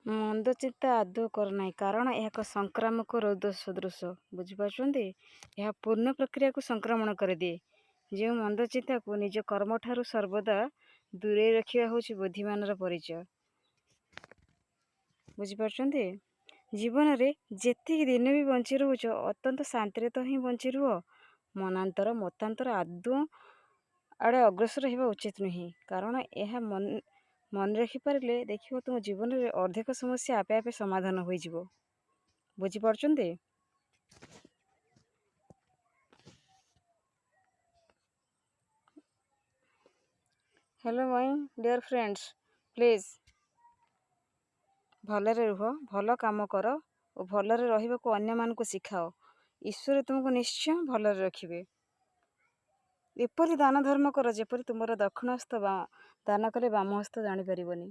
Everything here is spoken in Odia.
ମନ୍ଦ ଚିନ୍ତା ଆଦୌ କର ନାହିଁ, କାରଣ ଏହା ଏକ ସଂକ୍ରାମକ ରୋଗ ସଦୃଶ। ବୁଝିପାରୁଛନ୍ତି? ଏହା ପୂର୍ଣ୍ଣ ପ୍ରକ୍ରିୟାକୁ ସଂକ୍ରମଣ କରିଦିଏ। ଯେଉଁ ମନ୍ଦ ଚିନ୍ତାକୁ ନିଜ କର୍ମଠାରୁ ସର୍ବଦା ଦୂରେଇ ରଖିବା ହେଉଛି ବୁଦ୍ଧିମାନର ପରିଚୟ। ବୁଝିପାରୁଛନ୍ତି? ଜୀବନରେ ଯେତିକି ଦିନ ବି ବଞ୍ଚି ରହୁଛ ଅତ୍ୟନ୍ତ ଶାନ୍ତିରେ ତ ହିଁ ବଞ୍ଚି ରୁହ। ମତାନ୍ତର ଆଦୌ ଆଡ଼େ ଅଗ୍ରସର ହେବା ଉଚିତ ନୁହେଁ, କାରଣ ଏହା ମନେ ରଖିପାରିଲେ ଦେଖିବ ତୁମ ଜୀବନରେ ଅଧିକ ସମସ୍ୟା ଆପେ ଆପେ ସମାଧାନ ହୋଇଯିବ। ବୁଝିପାରୁଛନ୍ତି? Hello my dear friends, please ଭଲରେ ରୁହ, ଭଲ କାମ କର ଓ ଭଲରେ ରହିବାକୁ ଅନ୍ୟମାନଙ୍କୁ ଶିଖାଅ। ଈଶ୍ୱର ତୁମକୁ ନିଶ୍ଚୟ ଭଲରେ ରଖିବେ। ଏପରି ଦାନ ଧର୍ମ କର ଯେପରି ତୁମର ଦକ୍ଷିଣ ହସ୍ତ ଦାନ କଲେ ବାମ ହସ୍ତ ଜାଣିପାରିବନି।